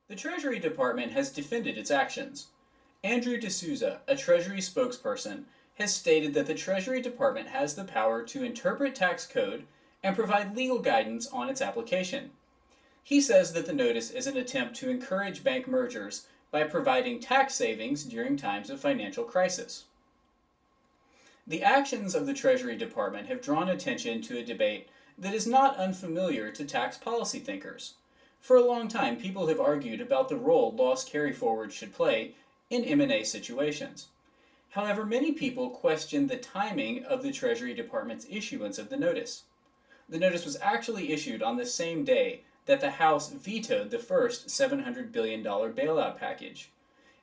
The Treasury Department has defended its actions. Andrew D'Souza, a Treasury spokesperson, has stated that the Treasury Department has the power to interpret tax code and provide legal guidance on its application. He says that the notice is an attempt to encourage bank mergers by providing tax savings during times of financial crisis. The actions of the Treasury Department have drawn attention to a debate that is not unfamiliar to tax policy thinkers. For a long time, people have argued about the role loss carryforwards should play in M&A situations. However, many people question the timing of the Treasury Department's issuance of the notice. The notice was actually issued on the same day that the House vetoed the first $700 billion bailout package.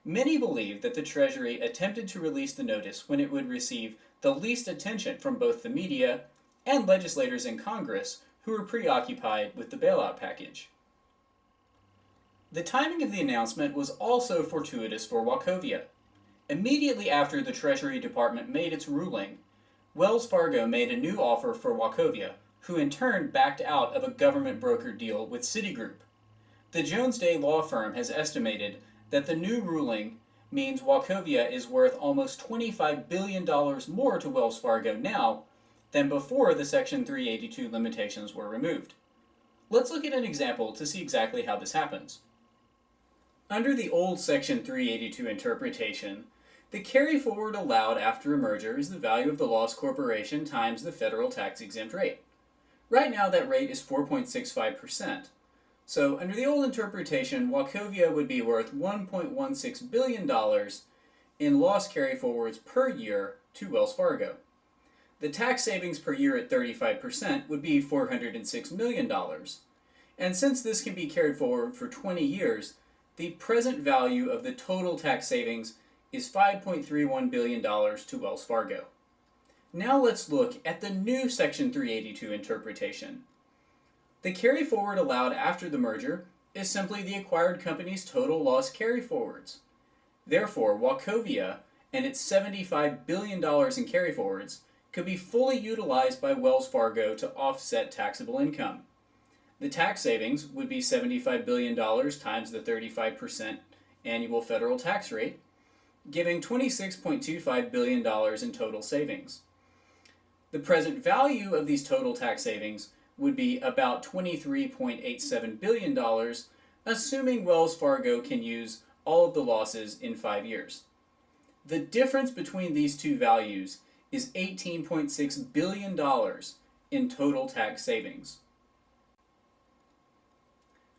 Many believe that the Treasury attempted to release the notice when it would receive the least attention from both the media and legislators in Congress who were preoccupied with the bailout package. The timing of the announcement was also fortuitous for Wachovia. Immediately after the Treasury Department made its ruling, Wells Fargo made a new offer for Wachovia, who in turn backed out of a government brokered deal with Citigroup. The Jones Day law firm has estimated that the new ruling means Wachovia is worth almost $25 billion more to Wells Fargo now than before the Section 382 limitations were removed. Let's look at an example to see exactly how this happens. Under the old Section 382 interpretation, the carryforward allowed after a merger is the value of the lost corporation times the federal tax-exempt rate. Right now that rate is 4.65%. So under the old interpretation, Wachovia would be worth $1.16 billion in lost carryforwards per year to Wells Fargo. The tax savings per year at 35% would be $406 million. And since this can be carried forward for 20 years, the present value of the total tax savings is $5.31 billion to Wells Fargo. Now let's look at the new Section 382 interpretation. The carryforward allowed after the merger is simply the acquired company's total loss carryforwards. Therefore, Wachovia and its $75 billion in carryforwards could be fully utilized by Wells Fargo to offset taxable income. The tax savings would be $75 billion times the 35% annual federal tax rate, giving $26.25 billion in total savings. The present value of these total tax savings would be about $23.87 billion, assuming Wells Fargo can use all of the losses in 5 years. The difference between these two values is $18.6 billion in total tax savings.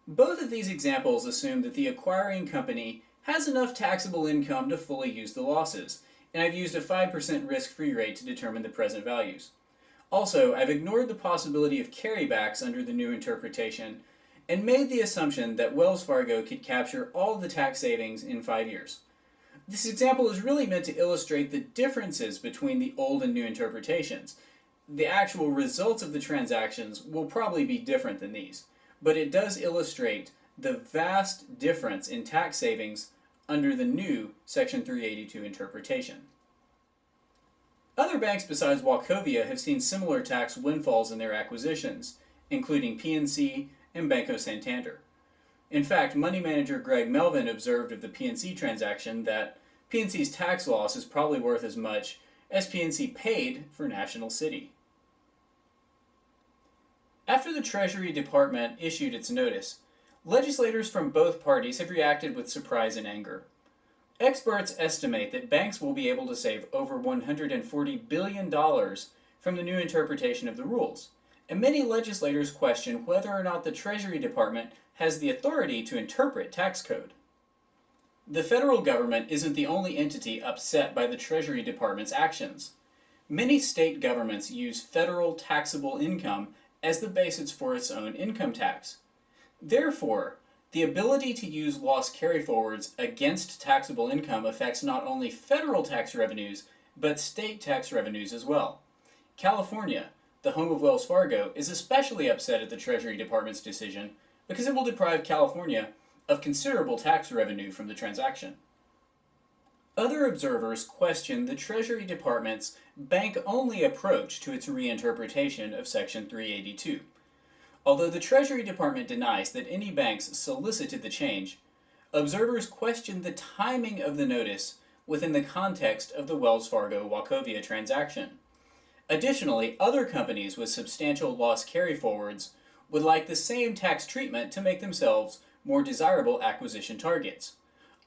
Both of these examples assume that the acquiring company has enough taxable income to fully use the losses, and I've used a 5% risk-free rate to determine the present values. Also, I've ignored the possibility of carrybacks under the new interpretation and made the assumption that Wells Fargo could capture all of the tax savings in 5 years. This example is really meant to illustrate the differences between the old and new interpretations. The actual results of the transactions will probably be different than these, but it does illustrate the vast difference in tax savings under the new Section 382 interpretation. Other banks besides Wachovia have seen similar tax windfalls in their acquisitions, including PNC and Banco Santander. In fact, money manager Greg Melvin observed of the PNC transaction that PNC's tax loss is probably worth as much as PNC paid for National City. After the Treasury Department issued its notice, legislators from both parties have reacted with surprise and anger. Experts estimate that banks will be able to save over $140 billion from the new interpretation of the rules, and many legislators question whether or not the Treasury Department has the authority to interpret tax code. The federal government isn't the only entity upset by the Treasury Department's actions. Many state governments use federal taxable income as the basis for its own income tax. Therefore, the ability to use loss carryforwards against taxable income affects not only federal tax revenues, but state tax revenues as well. California, the home of Wells Fargo, is especially upset at the Treasury Department's decision because it will deprive California of considerable tax revenue from the transaction. Other observers question the Treasury Department's bank-only approach to its reinterpretation of Section 382. Although the Treasury Department denies that any banks solicited the change, Observers questioned the timing of the notice within the context of the Wells Fargo-Wachovia transaction. Additionally, other companies with substantial loss carryforwards would like the same tax treatment to make themselves more desirable acquisition targets.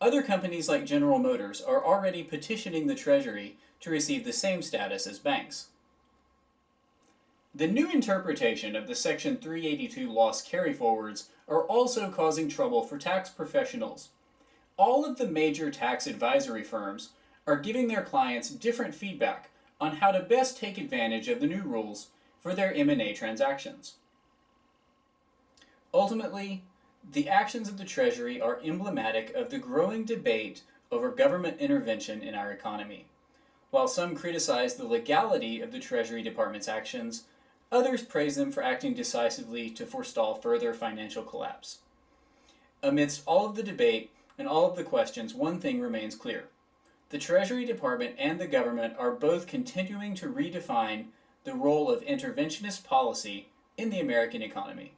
Other companies like General Motors are already petitioning the Treasury to receive the same status as banks. The new interpretation of the Section 382 loss carryforwards are also causing trouble for tax professionals. All of the major tax advisory firms are giving their clients different feedback on how to best take advantage of the new rules for their M&A transactions. Ultimately, the actions of the Treasury are emblematic of the growing debate over government intervention in our economy. While some criticize the legality of the Treasury Department's actions, others praise them for acting decisively to forestall further financial collapse. Amidst all of the debate and all of the questions, one thing remains clear. The Treasury Department and the government are both continuing to redefine the role of interventionist policy in the American economy.